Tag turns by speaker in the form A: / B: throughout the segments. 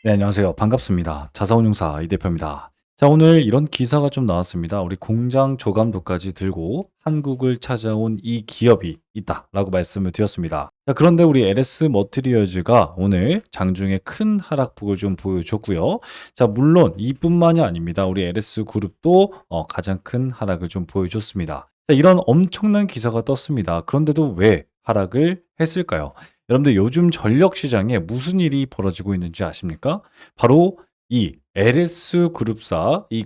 A: 네, 안녕하세요. 반갑습니다. 자사운용사 이 대표입니다. 자, 오늘 이런 기사가 좀 나왔습니다. 우리 공장 조감도까지 들고 한국을 찾아온 이 기업이 있다라고 말씀을 드렸습니다. 자, 그런데 우리 LS 머티리얼즈가 오늘 장중에 큰 하락폭을 좀 보여줬고요. 자, 물론 이뿐만이 아닙니다. 우리 LS 그룹도 가장 큰 하락을 좀 보여줬습니다. 자, 이런 엄청난 기사가 떴습니다. 그런데도 왜 하락을 했을까요? 여러분들 요즘 전력 시장에 무슨 일이 벌어지고 있는지 아십니까? 바로 이 LS 그룹사, 이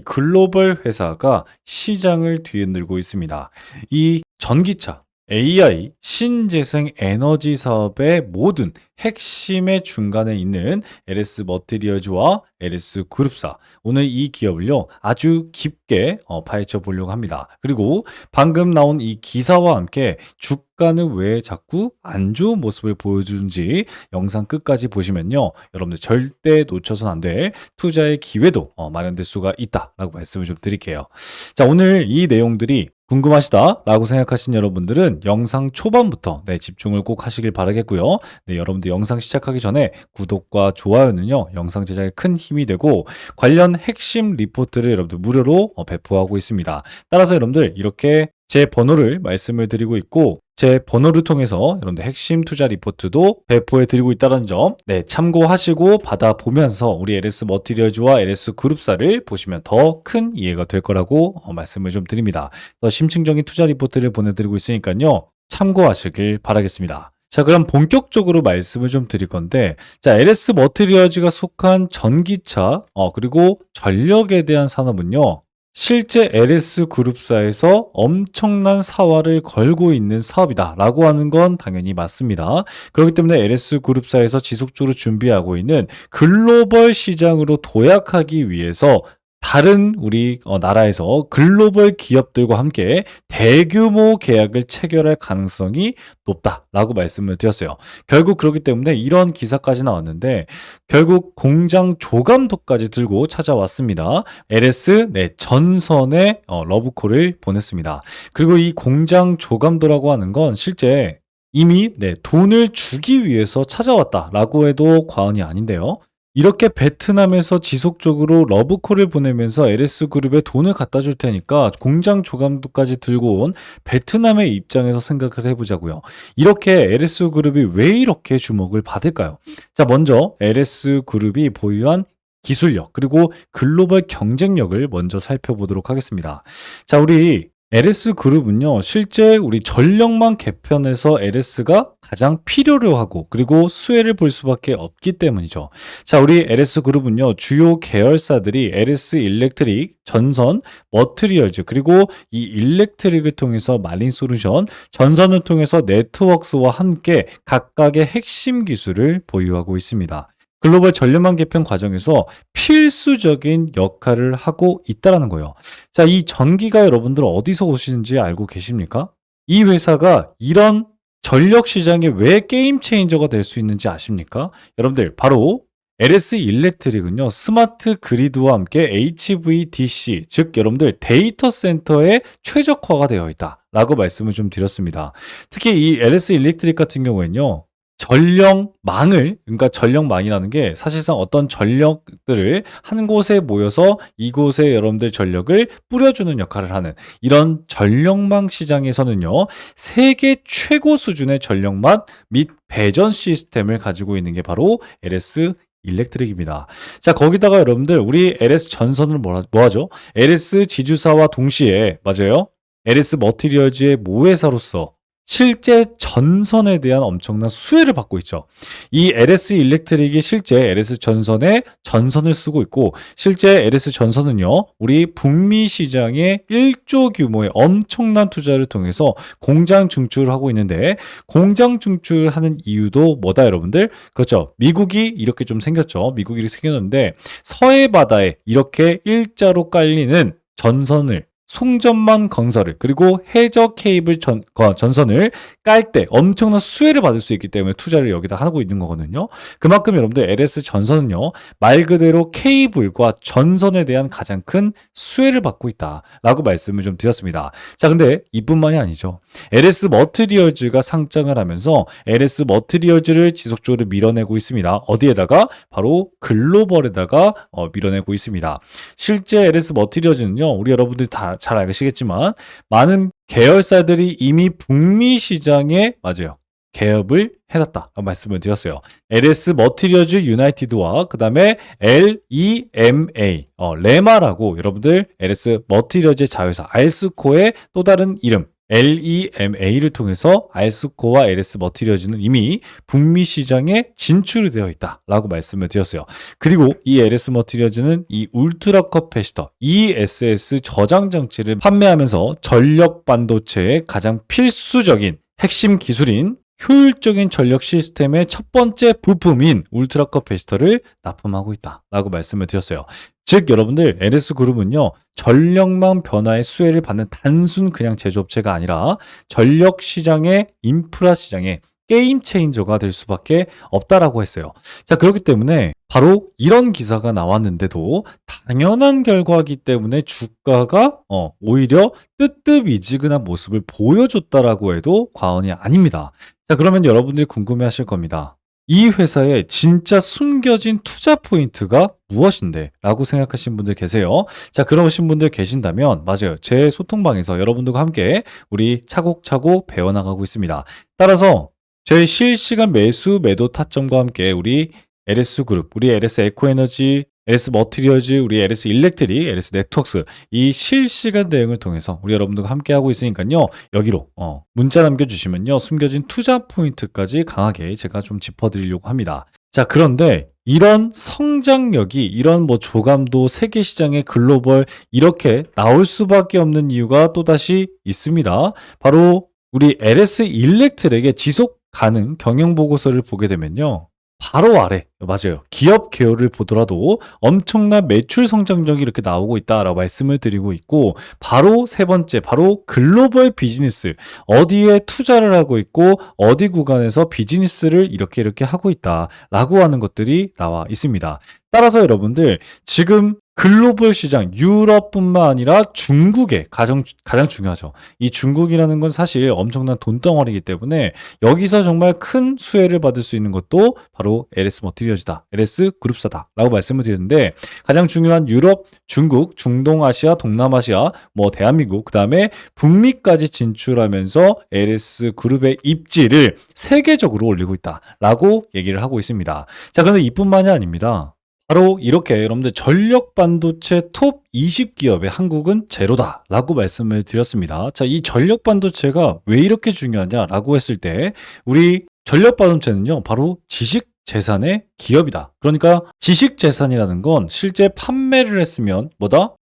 A: 글로벌 회사가 시장을 뒤흔들고 있습니다. 이 전기차, AI, 신재생 에너지 사업의 모든 핵심의 중간에 있는 LS 머티리얼즈와 LS 그룹사. 오늘 이 기업을요, 아주 깊게 파헤쳐 보려고 합니다. 그리고 방금 나온 이 기사와 함께 주가는 왜 자꾸 안 좋은 모습을 보여주는지 영상 끝까지 보시면요, 여러분들 절대 놓쳐서는 안 될 투자의 기회도 마련될 수가 있다라고 말씀을 좀 드릴게요. 자, 오늘 이 내용들이 궁금하시다라고 생각하신 여러분들은 영상 초반부터 집중을 꼭 하시길 바라겠고요. 네, 여러분들 영상 시작하기 전에 구독과 좋아요는요, 영상 제작에 큰 힘이 되고 관련 핵심 리포트를 여러분들 무료로 배포하고 있습니다. 따라서 여러분들 이렇게 제 번호를 말씀을 드리고 있고, 제 번호를 통해서 여러분들 핵심 투자 리포트도 배포해 드리고 있다는 점 참고하시고 받아보면서 우리 LS 머티리얼즈와 LS 그룹사를 보시면 더 큰 이해가 될 거라고 말씀을 좀 드립니다. 더 심층적인 투자 리포트를 보내드리고 있으니까요, 참고하시길 바라겠습니다. 자, 그럼 본격적으로 말씀을 좀 드릴 건데, 자, LS 머티리얼즈가 속한 전기차, 그리고 전력에 대한 산업은요, 실제 LS 그룹사에서 엄청난 사활을 걸고 있는 사업이다라고 하는 건 당연히 맞습니다. 그렇기 때문에 LS 그룹사에서 지속적으로 준비하고 있는 글로벌 시장으로 도약하기 위해서 다른 우리 나라에서 글로벌 기업들과 함께 대규모 계약을 체결할 가능성이 높다라고 말씀을 드렸어요. 결국 그렇기 때문에 이런 기사까지 나왔는데, 결국 공장 조감도까지 들고 찾아왔습니다. LS 전선에 러브콜을 보냈습니다. 그리고 이 공장 조감도라고 하는 건 실제 이미 돈을 주기 위해서 찾아왔다라고 해도 과언이 아닌데요. 이렇게 베트남에서 지속적으로 러브콜을 보내면서 LS 그룹에 돈을 갖다 줄 테니까 공장 조감도까지 들고 온 베트남의 입장에서 생각을 해보자고요. 이렇게 LS 그룹이 왜 이렇게 주목을 받을까요? 자, 먼저 LS 그룹이 보유한 기술력, 그리고 글로벌 경쟁력을 먼저 살펴보도록 하겠습니다. 자, 우리 LS 그룹은요, 실제 우리 전력망 개편에서 LS가 가장 필요로 하고 그리고 수혜를 볼 수밖에 없기 때문이죠. 자, 우리 LS 그룹은요, 주요 계열사들이 LS 일렉트릭, 전선, 머트리얼즈, 그리고 이 일렉트릭을 통해서 마린 솔루션, 전선을 통해서 네트워크스와 함께 각각의 핵심 기술을 보유하고 있습니다. 글로벌 전력망 개편 과정에서 필수적인 역할을 하고 있다라는 거예요. 자, 이 전기가 여러분들 어디서 오시는지 알고 계십니까? 이 회사가 이런 전력 시장에 왜 게임 체인저가 될 수 있는지 아십니까? 여러분들 바로 LS 일렉트릭은요, 스마트 그리드와 함께 HVDC, 즉 여러분들 데이터 센터에 최적화가 되어 있다라고 말씀을 좀 드렸습니다. 특히 이 LS 일렉트릭 같은 경우에는요, 전력망을, 그러니까 전력망이라는 게 사실상 어떤 전력들을 한 곳에 모여서 이곳에 여러분들 전력을 뿌려주는 역할을 하는 이런 전력망 시장에서는요, 세계 최고 수준의 전력망 및 배전 시스템을 가지고 있는 게 바로 LS 일렉트릭입니다. 자, 거기다가 여러분들 우리 LS 전선을 뭐하죠? LS 지주사와 동시에, 맞아요, LS 머티리얼즈의 모회사로서 실제 전선에 대한 엄청난 수혜를 받고 있죠. 이 LS 일렉트릭이 실제 LS 전선에 전선을 쓰고 있고, 실제 LS 전선은요, 우리 북미 시장에 1조 규모의 엄청난 투자를 통해서 공장 증출을 하고 있는데, 공장 증출하는 이유도 뭐다 여러분들? 그렇죠. 미국이 이렇게 좀 생겼죠. 미국이 이렇게 생겼는데 서해 바다에 이렇게 일자로 깔리는 전선을 송전망 건설을 그리고 해저 케이블 전선을 깔 때 엄청난 수혜를 받을 수 있기 때문에 투자를 여기다 하고 있는 거거든요. 그만큼 여러분들 LS 전선은요, 말 그대로 케이블과 전선에 대한 가장 큰 수혜를 받고 있다라고 말씀을 좀 드렸습니다. 자, 근데 이뿐만이 아니죠. LS 머티리얼즈가 상장을 하면서 LS 머티리얼즈를 지속적으로 밀어내고 있습니다. 어디에다가? 바로 글로벌에다가 밀어내고 있습니다. 실제 LS 머티리얼즈는요, 우리 여러분들이 다 잘 아시겠지만 많은 계열사들이 이미 북미 시장에 맞아요. 개업을 해놨다 말씀을 드렸어요. LS 머티리얼즈 유나이티드와 그 다음에 LEMA 레마라고 여러분들 LS 머티리얼즈의 자회사 알스코의 또 다른 이름 LEMA를 통해서 알스코와 LS 머티리얼즈는 이미 북미 시장에 진출이 되어 있다라고 말씀을 드렸어요. 그리고 이 LS 머티리얼즈는 이 울트라 커패시터 ESS 저장 장치를 판매하면서 전력 반도체의 가장 필수적인 핵심 기술인 효율적인 전력 시스템의 첫 번째 부품인 울트라 커패시터를 납품하고 있다라고 말씀을 드렸어요. 즉 여러분들 LS그룹은요, 전력망 변화의 수혜를 받는 단순 그냥 제조업체가 아니라 전력 시장의 인프라 시장의 게임 체인저가 될 수밖에 없다라고 했어요. 자, 그렇기 때문에 바로 이런 기사가 나왔는데도 당연한 결과이기 때문에 주가가 오히려 뜨뜻미지근한 모습을 보여줬다라고 해도 과언이 아닙니다. 자, 그러면 여러분들이 궁금해하실 겁니다. 이 회사에 진짜 숨겨진 투자 포인트가 무엇인데? 라고 생각하신 분들 계세요. 자, 그러신 분들 계신다면 맞아요. 제 소통방에서 여러분들과 함께 우리 차곡차곡 배워나가고 있습니다. 따라서 제 실시간 매수 매도 타점과 함께 우리 LS그룹, 우리 LS 에코에너지, LS 머티리얼즈, 우리 LS 일렉트릭, LS 네트워크스 이 실시간 대응을 통해서 우리 여러분들과 함께 하고 있으니까요. 여기로 문자 남겨주시면요. 숨겨진 투자 포인트까지 강하게 제가 좀 짚어드리려고 합니다. 자, 그런데 이런 성장력이 이런 조감도 세계 시장의 글로벌 이렇게 나올 수밖에 없는 이유가 또다시 있습니다. 바로 우리 LS 일렉트릭의 지속 가능 경영 보고서를 보게 되면요. 바로 아래, 맞아요. 기업 개요를 보더라도 엄청난 매출 성장력이 이렇게 나오고 있다라고 말씀을 드리고 있고, 바로 세 번째, 바로 글로벌 비즈니스. 어디에 투자를 하고 있고, 어디 구간에서 비즈니스를 이렇게 하고 있다라고 하는 것들이 나와 있습니다. 따라서 여러분들, 지금 글로벌 시장, 유럽뿐만 아니라 중국에 가장 중요하죠. 이 중국이라는 건 사실 엄청난 돈덩어리이기 때문에 여기서 정말 큰 수혜를 받을 수 있는 것도 바로 LS 머티리얼즈다, LS 그룹사다라고 말씀을 드리는데 가장 중요한 유럽, 중국, 중동아시아, 동남아시아, 대한민국, 그 다음에 북미까지 진출하면서 LS 그룹의 입지를 세계적으로 올리고 있다라고 얘기를 하고 있습니다. 자, 그런데 이뿐만이 아닙니다. 바로 이렇게 여러분들 전력 반도체 톱 20 기업의 한국은 제로다라고 말씀을 드렸습니다. 자, 이 전력 반도체가 왜 이렇게 중요하냐라고 했을 때 우리 전력 반도체는요, 바로 지식 재산의 기업이다. 그러니까 지식 재산이라는 건 실제 판매를 했으면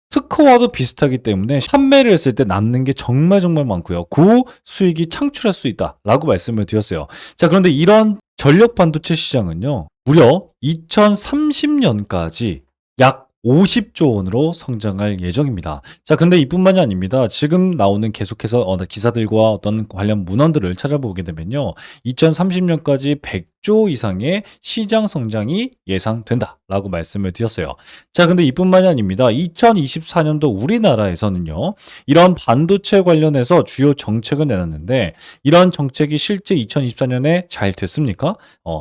A: 특허와도 비슷하기 때문에 판매를 했을 때 남는 게 정말 많고요. 그 수익이 창출할 수 있다라고 말씀을 드렸어요. 자, 그런데 이런 전력 반도체 시장은요, 무려 2030년까지 약 50조 원으로 성장할 예정입니다. 자, 근데 이뿐만이 아닙니다. 지금 나오는 계속해서 기사들과 어떤 관련 문헌들을 찾아보게 되면요, 2030년까지 100조 이상의 시장 성장이 예상된다라고 말씀을 드렸어요. 자, 근데 이뿐만이 아닙니다. 2024년도 우리나라에서는요, 이런 반도체 관련해서 주요 정책을 내놨는데 이런 정책이 실제 2024년에 잘 됐습니까?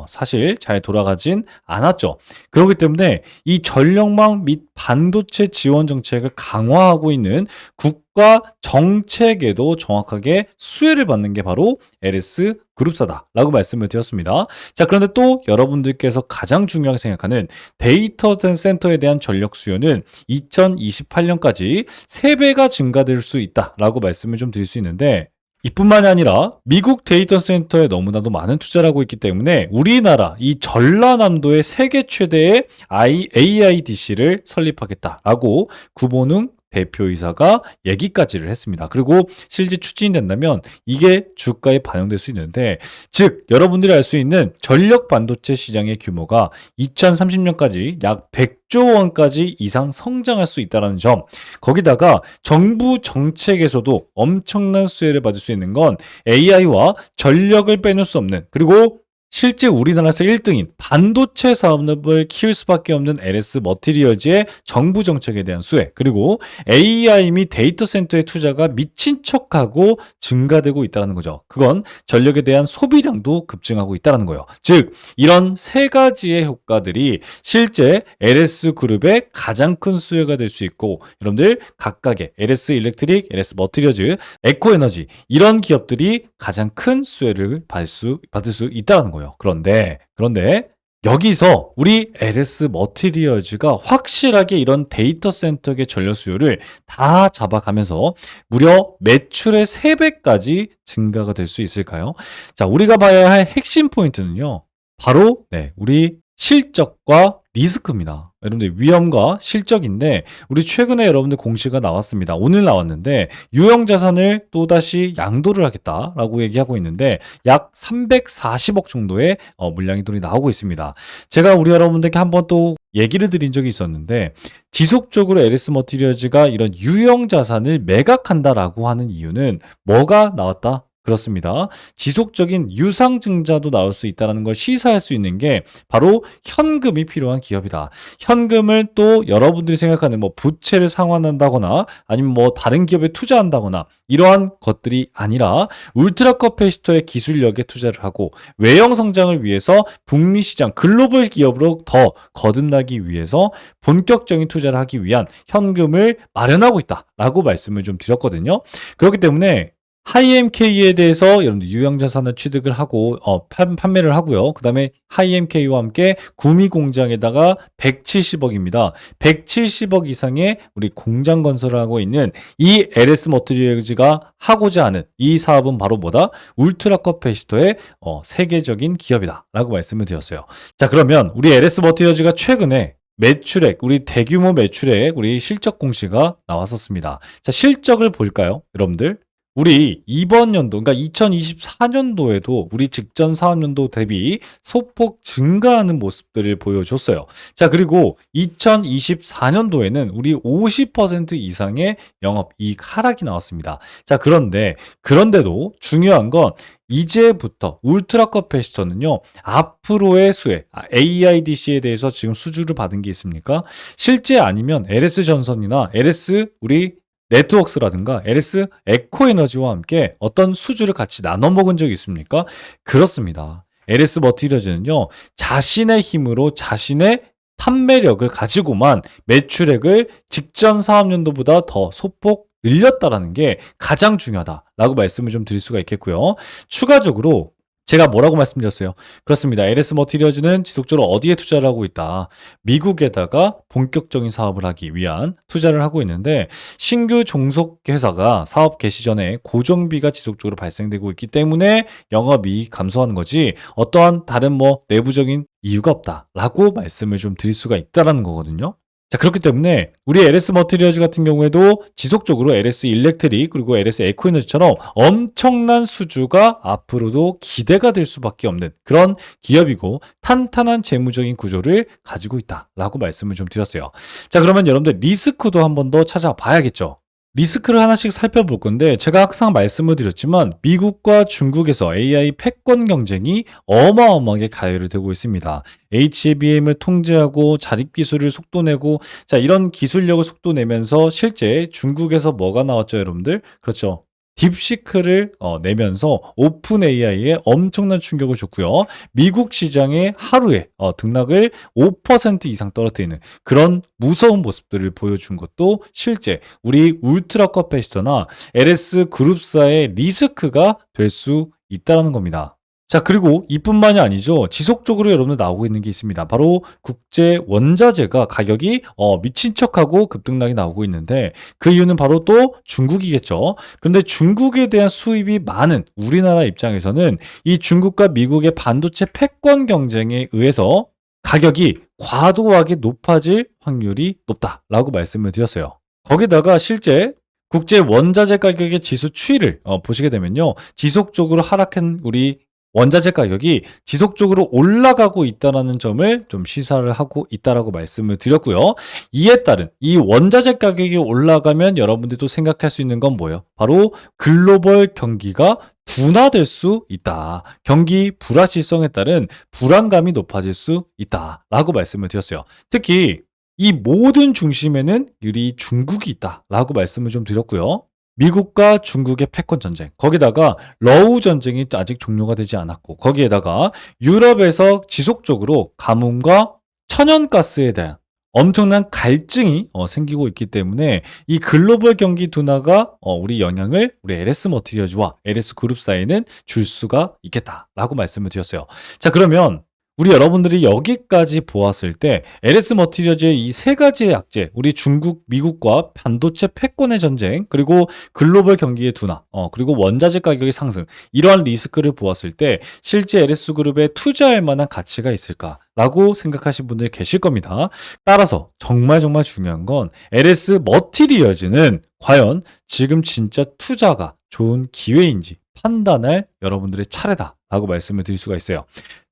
A: 사실 잘 돌아가진 않았죠. 그렇기 때문에 이 전력망 및 반도체 지원 정책을 강화하고 있는 국가 정책에도 정확하게 수혜를 받는 게 바로 LS 그룹사다라고 말씀을 드렸습니다. 자, 그런데 또 여러분들께서 가장 중요하게 생각하는 데이터 센터에 대한 전력 수요는 2028년까지 3배가 증가될 수 있다라고 말씀을 좀 드릴 수 있는데 이뿐만이 아니라 미국 데이터 센터에 너무나도 많은 투자를 하고 있기 때문에 우리나라 이 전라남도의 세계 최대의 AIDC를 설립하겠다라고 구본웅 대표이사가 얘기까지를 했습니다. 그리고 실제 추진이 된다면 이게 주가에 반영될 수 있는데, 즉 여러분들이 알 수 있는 전력 반도체 시장의 규모가 2030년까지 약 100조 원까지 이상 성장할 수 있다는 점, 거기다가 정부 정책에서도 엄청난 수혜를 받을 수 있는 건 AI와 전력을 빼놓을 수 없는, 그리고 실제 우리나라에서 1등인 반도체 산업을 키울 수밖에 없는 LS 머티리얼즈의 정부 정책에 대한 수혜, 그리고 AI 및 데이터 센터의 투자가 미친 척하고 증가되고 있다는 거죠. 그건 전력에 대한 소비량도 급증하고 있다는 거예요. 즉 이런 세 가지의 효과들이 실제 LS 그룹의 가장 큰 수혜가 될 수 있고, 여러분들 각각의 LS 일렉트릭, LS 머티리얼즈, 에코에너지, 이런 기업들이 가장 큰 수혜를 받을 수 있다는 거예요. 그런데 여기서 우리 LS 머티리얼즈가 확실하게 이런 데이터 센터의 전력 수요를 다 잡아가면서 무려 매출의 3배까지 증가가 될 수 있을까요? 자, 우리가 봐야 할 핵심 포인트는요, 바로 우리 실적과 리스크입니다. 여러분들 위험과 실적인데, 우리 최근에 여러분들 공시가 나왔습니다. 오늘 나왔는데 유형 자산을 또다시 양도를 하겠다라고 얘기하고 있는데 약 340억 정도의 물량의 돈이 나오고 있습니다. 제가 우리 여러분들께 한번 또 얘기를 드린 적이 있었는데, 지속적으로 LS 머티리얼즈가 이런 유형 자산을 매각한다라고 하는 이유는 뭐가 나왔다? 그렇습니다. 지속적인 유상증자도 나올 수 있다는 걸 시사할 수 있는 게 바로 현금이 필요한 기업이다. 현금을 또 여러분들이 생각하는 뭐 부채를 상환한다거나 아니면 뭐 다른 기업에 투자한다거나 이러한 것들이 아니라 울트라 커패시터의 기술력에 투자를 하고 외형 성장을 위해서 북미 시장 글로벌 기업으로 더 거듭나기 위해서 본격적인 투자를 하기 위한 현금을 마련하고 있다라고 말씀을 좀 드렸거든요. 그렇기 때문에 하이엠K에 대해서 여러분들 유형자산을 취득을 하고 판매를 하고요. 그 다음에 하이엠K와 함께 구미 공장에다가 170억입니다. 170억 이상의 우리 공장 건설을 하고 있는 이 LS 머티리얼즈가 하고자 하는 이 사업은 바로 뭐다? 울트라 커패시터의 세계적인 기업이다 라고 말씀을 드렸어요. 자, 그러면 우리 LS 머티리얼즈가 최근에 매출액, 우리 대규모 매출액, 우리 실적 공시가 나왔었습니다. 자, 실적을 볼까요? 여러분들, 우리 이번 연도, 그러니까 2024년도에도 우리 직전 사업연도 대비 소폭 증가하는 모습들을 보여줬어요. 자, 그리고 2024년도에는 우리 50% 이상의 영업이익 하락이 나왔습니다. 자, 그런데도 중요한 건 이제부터 울트라 커패시터는요, 앞으로의 수혜, AIDC에 대해서 지금 수주를 받은 게 있습니까? 실제 아니면 LS 전선이나 LS 우리 네트워크스라든가 LS 에코에너지와 함께 어떤 수주를 같이 나눠 먹은 적이 있습니까? 그렇습니다. LS 머티리얼즈는요, 자신의 힘으로 자신의 판매력을 가지고만 매출액을 직전 사업연도보다 더 소폭 늘렸다라는 게 가장 중요하다라고 말씀을 좀 드릴 수가 있겠고요. 추가적으로 제가 뭐라고 말씀드렸어요? 그렇습니다. LS 머티리얼즈는 지속적으로 어디에 투자를 하고 있다? 미국에다가 본격적인 사업을 하기 위한 투자를 하고 있는데, 신규 종속 회사가 사업 개시 전에 고정비가 지속적으로 발생되고 있기 때문에 영업이익 감소하는 거지 어떠한 다른 뭐 내부적인 이유가 없다라고 말씀을 좀 드릴 수가 있다라는 거거든요. 자, 그렇기 때문에 우리 LS 머티리얼즈 같은 경우에도 지속적으로 LS 일렉트릭 그리고 LS 에코에너지처럼 엄청난 수주가 앞으로도 기대가 될 수밖에 없는 그런 기업이고 탄탄한 재무적인 구조를 가지고 있다라고 말씀을 좀 드렸어요. 자, 그러면 여러분들 리스크도 한번 더 찾아봐야겠죠. 리스크를 하나씩 살펴볼 건데, 제가 항상 말씀을 드렸지만 미국과 중국에서 AI 패권 경쟁이 어마어마하게 가열이 되고 있습니다. HBM을 통제하고 자립 기술을 속도내고, 자, 이런 기술력을 속도내면서 실제 중국에서 뭐가 나왔죠, 여러분들? 그렇죠. 딥시크를 내면서 오픈 AI에 엄청난 충격을 줬고요. 미국 시장에 하루에 등락을 5% 이상 떨어뜨리는 그런 무서운 모습들을 보여준 것도 실제 우리 울트라 커패시터나 LS 그룹사의 리스크가 될 수 있다는 겁니다. 자, 그리고 이뿐만이 아니죠. 지속적으로 여러분들 나오고 있는 게 있습니다. 바로 국제 원자재가 가격이 미친 척하고 급등락이 나오고 있는데, 그 이유는 바로 또 중국이겠죠. 그런데 중국에 대한 수입이 많은 우리나라 입장에서는 이 중국과 미국의 반도체 패권 경쟁에 의해서 가격이 과도하게 높아질 확률이 높다라고 말씀을 드렸어요. 거기다가 실제 국제 원자재 가격의 지수 추이를 보시게 되면요. 지속적으로 하락한 우리 원자재 가격이 지속적으로 올라가고 있다라는 점을 좀 시사를 하고 있다라고 말씀을 드렸고요. 이에 따른 이 원자재 가격이 올라가면 여러분들도 생각할 수 있는 건 뭐예요? 바로 글로벌 경기가 둔화될 수 있다. 경기 불확실성에 따른 불안감이 높아질 수 있다라고 말씀을 드렸어요. 특히 이 모든 중심에는 유리 중국이 있다라고 말씀을 좀 드렸고요. 미국과 중국의 패권 전쟁, 거기다가 러우 전쟁이 아직 종료가 되지 않았고, 거기에다가 유럽에서 지속적으로 가뭄과 천연가스에 대한 엄청난 갈증이 생기고 있기 때문에 이 글로벌 경기 둔화가 우리 영향을 우리 LS 머티리얼즈와 LS 그룹 사이에는 줄 수가 있겠다라고 말씀을 드렸어요. 자, 그러면 우리 여러분들이 여기까지 보았을 때 LS 머티리얼즈의 이 세 가지의 약재, 우리 중국, 미국과 반도체 패권의 전쟁, 그리고 글로벌 경기의 둔화, 그리고 원자재 가격의 상승, 이러한 리스크를 보았을 때 실제 LS 그룹에 투자할 만한 가치가 있을까라고 생각하신 분들 계실 겁니다. 따라서 정말 중요한 건 LS 머티리얼즈는 과연 지금 진짜 투자가 좋은 기회인지 판단할 여러분들의 차례다라고 말씀을 드릴 수가 있어요.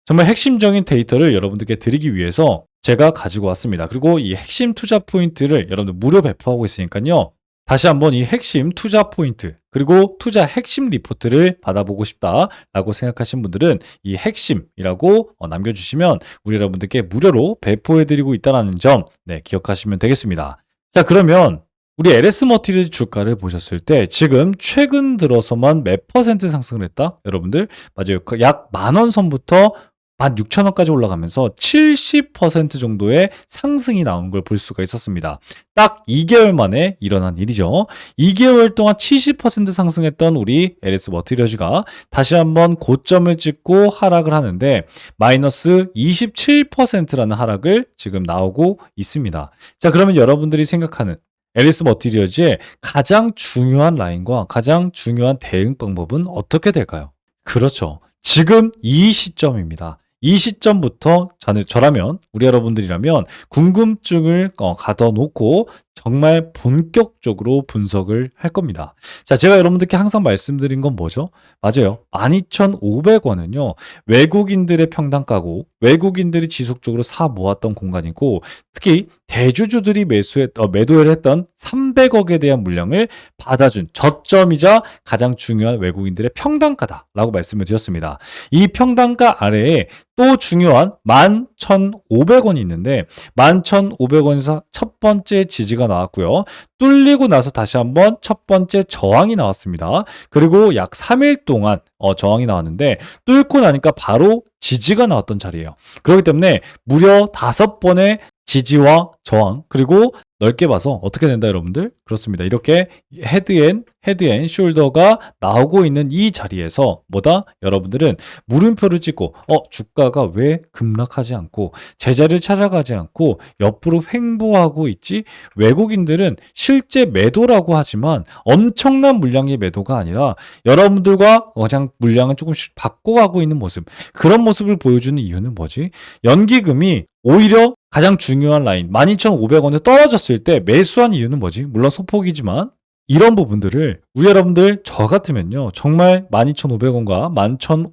A: 정말 핵심적인 데이터를 여러분들께 드리기 위해서 제가 가지고 왔습니다. 그리고 이 핵심 투자 포인트를 여러분들 무료 배포하고 있으니까요. 다시 한번 이 핵심 투자 포인트, 그리고 투자 핵심 리포트를 받아보고 싶다라고 생각하신 분들은 이 핵심이라고 남겨주시면 우리 여러분들께 무료로 배포해드리고 있다는 점, 네, 기억하시면 되겠습니다. 자, 그러면 우리 LS 머티리얼 주가를 보셨을 때 지금 최근 들어서만 몇 퍼센트 상승을 했다? 여러분들, 맞아요. 약 10,000원 선부터 16,000원까지 올라가면서 70% 정도의 상승이 나온 걸 볼 수가 있었습니다. 딱 2개월 만에 일어난 일이죠. 2개월 동안 70% 상승했던 우리 LS 머티리얼즈가 다시 한번 고점을 찍고 하락을 하는데 마이너스 27%라는 하락을 지금 나오고 있습니다. 자, 그러면 여러분들이 생각하는 LS 머티리얼즈의 가장 중요한 라인과 가장 중요한 대응 방법은 어떻게 될까요? 그렇죠. 지금 이 시점입니다. 이 시점부터 저라면, 우리 여러분들이라면 궁금증을 가둬놓고 정말 본격적으로 분석을 할 겁니다. 자, 제가 여러분들께 항상 말씀드린 건 뭐죠? 맞아요. 12,500원은요, 외국인들의 평단가고, 외국인들이 지속적으로 사 모았던 공간이고, 특히 대주주들이 매도를 했던 300억에 대한 물량을 받아준 저점이자 가장 중요한 외국인들의 평단가다라고 말씀을 드렸습니다. 이 평단가 아래에 또 중요한 11,500원이 있는데 11,500원에서 첫 번째 지지가 나왔고요. 뚫리고 나서 다시 한번 첫 번째 저항이 나왔습니다. 그리고 약 3일 동안 저항이 나왔는데 뚫고 나니까 바로 지지가 나왔던 자리예요. 그렇기 때문에 무려 5번의 지지와 저항, 그리고 넓게 봐서 어떻게 된다 여러분들? 그렇습니다. 이렇게 헤드앤 숄더가 나오고 있는 이 자리에서 뭐다? 여러분들은 물음표를 찍고 주가가 왜 급락하지 않고 제자리를 찾아가지 않고 옆으로 횡보하고 있지? 외국인들은 실제 매도라고 하지만 엄청난 물량의 매도가 아니라 여러분들과 그냥 물량을 조금씩 바꿔가고 있는 모습, 그런 모습을 보여주는 이유는 뭐지? 연기금이 오히려 가장 중요한 라인 12,500원에 떨어졌을 때 매수한 이유는 뭐지? 물론 소폭이지만 이런 부분들을 우리 여러분들 저 같으면요, 정말 12,500원과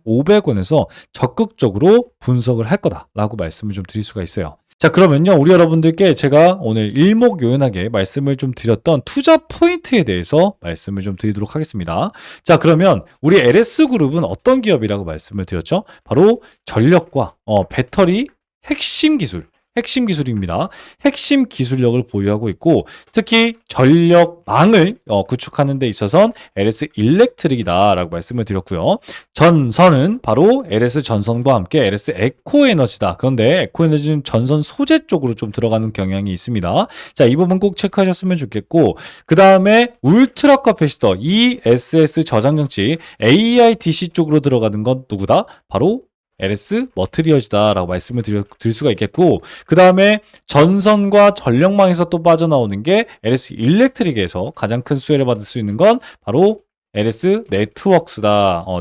A: 11,500원에서 적극적으로 분석을 할 거다라고 말씀을 좀 드릴 수가 있어요. 자, 그러면요, 우리 여러분들께 제가 오늘 일목요연하게 말씀을 좀 드렸던 투자 포인트에 대해서 말씀을 좀 드리도록 하겠습니다. 자, 그러면 우리 LS그룹은 어떤 기업이라고 말씀을 드렸죠? 바로 전력과 배터리 핵심 기술입니다. 핵심 기술력을 보유하고 있고, 특히 전력망을 구축하는 데 있어서는 LS 일렉트릭이다라고 말씀을 드렸고요. 전선은 바로 LS 전선과 함께 LS 에코 에너지다. 그런데 에코 에너지는 전선 소재 쪽으로 좀 들어가는 경향이 있습니다. 자, 이 부분 꼭 체크하셨으면 좋겠고, 그 다음에 울트라 카패시터 ESS 저장장치 AIDC 쪽으로 들어가는 건 누구다? 바로 LS 머티리얼즈다라고 말씀을 드릴 수가 있겠고, 그 다음에 전선과 전력망에서 또 빠져나오는 게 LS 일렉트릭에서 가장 큰 수혜를 받을 수 있는 건 바로 LS 네트워크스다라고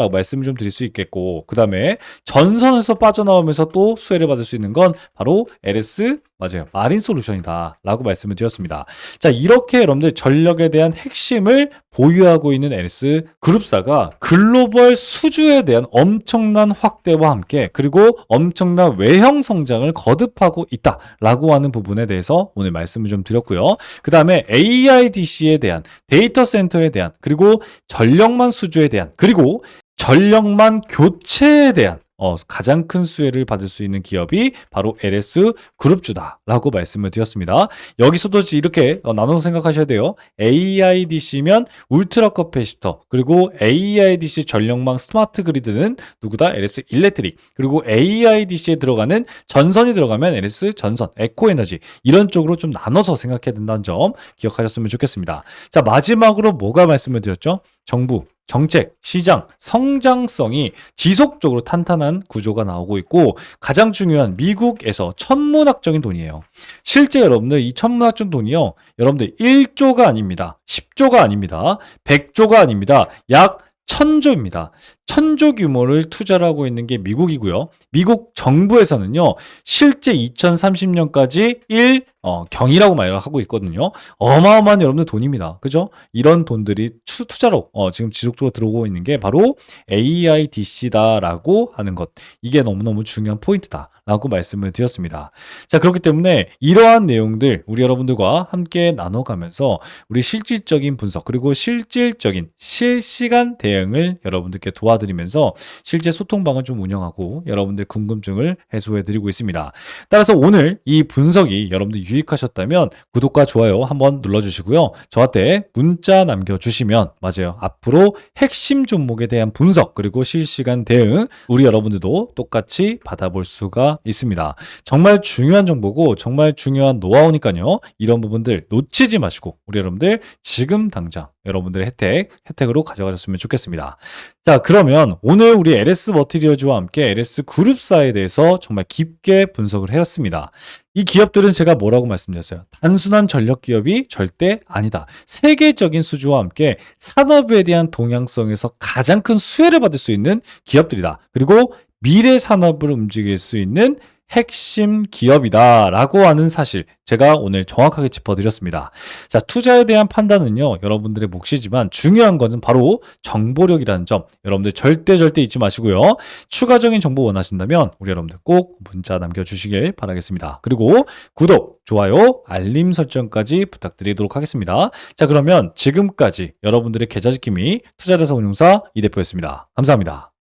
A: 말씀을 좀 드릴 수 있겠고, 그 다음에 전선에서 빠져나오면서 또 수혜를 받을 수 있는 건 바로 LS 맞아요. 마린 솔루션이다라고 말씀을 드렸습니다. 자, 이렇게 여러분들 전력에 대한 핵심을 보유하고 있는 LS 그룹사가 글로벌 수주에 대한 엄청난 확대와 함께 그리고 엄청난 외형 성장을 거듭하고 있다라고 하는 부분에 대해서 오늘 말씀을 좀 드렸고요. 그 다음에 AIDC에 대한 데이터 센터에 대한 그리고 전력만 수주에 대한 그리고 전력만 교체에 대한 가장 큰 수혜를 받을 수 있는 기업이 바로 LS 그룹주다라고 말씀을 드렸습니다. 여기서도 이렇게 나눠서 생각하셔야 돼요. AIDC면 울트라 커패시터, 그리고 AIDC 전력망 스마트 그리드는 누구다? LS 일렉트릭. 그리고 AIDC에 들어가는 전선이 들어가면 LS 전선, 에코에너지 이런 쪽으로 좀 나눠서 생각해야 된다는 점 기억하셨으면 좋겠습니다. 자, 마지막으로 뭐가 말씀을 드렸죠? 정부, 정책, 시장, 성장성이 지속적으로 탄탄한 구조가 나오고 있고 가장 중요한 미국에서 천문학적인 돈이에요. 실제 여러분들 이 천문학적인 돈이요. 여러분들 1조가 아닙니다. 10조가 아닙니다. 100조가 아닙니다. 약 1000조입니다. 1000조 규모를 투자를 하고 있는 게 미국이고요. 미국 정부에서는요. 실제 2030년까지 경이라고 말을 하고 있거든요. 어마어마한 여러분들 돈입니다. 그죠? 이런 돈들이 투자로 지금 지속적으로 들어오고 있는 게 바로 AIDC다라고 하는 것. 이게 너무너무 중요한 포인트다라고 말씀을 드렸습니다. 자, 그렇기 때문에 이러한 내용들 우리 여러분들과 함께 나눠가면서 우리 실질적인 분석 그리고 실질적인 실시간 대응을 여러분들께 도와드리면서 실제 소통방을 좀 운영하고 여러분들 궁금증을 해소해드리고 있습니다. 따라서 오늘 이 분석이 여러분들 유익하셨다면 구독과 좋아요 한번 눌러주시고요. 저한테 문자 남겨주시면 맞아요. 앞으로 핵심 종목에 대한 분석 그리고 실시간 대응 우리 여러분들도 똑같이 받아볼 수가 있습니다. 정말 중요한 정보고 정말 중요한 노하우니까요. 이런 부분들 놓치지 마시고 우리 여러분들 지금 당장 여러분들의 혜택으로 가져가셨으면 좋겠습니다. 자, 그러면 오늘 우리 LS 머티리얼즈와 함께 LS 그룹사에 대해서 정말 깊게 분석을 해왔습니다. 이 기업들은 제가 뭐라고 말씀드렸어요? 단순한 전력 기업이 절대 아니다. 세계적인 수주와 함께 산업에 대한 동향성에서 가장 큰 수혜를 받을 수 있는 기업들이다. 그리고 미래 산업을 움직일 수 있는 핵심 기업이다라고 하는 사실 제가 오늘 정확하게 짚어드렸습니다. 자, 투자에 대한 판단은요 여러분들의 몫이지만 중요한 것은 바로 정보력이라는 점 여러분들 절대 잊지 마시고요. 추가적인 정보 원하신다면 우리 여러분들 꼭 문자 남겨주시길 바라겠습니다. 그리고 구독, 좋아요, 알림 설정까지 부탁드리도록 하겠습니다. 자, 그러면 지금까지 여러분들의 계좌지킴이 투자자산운용사 이 대표였습니다. 감사합니다.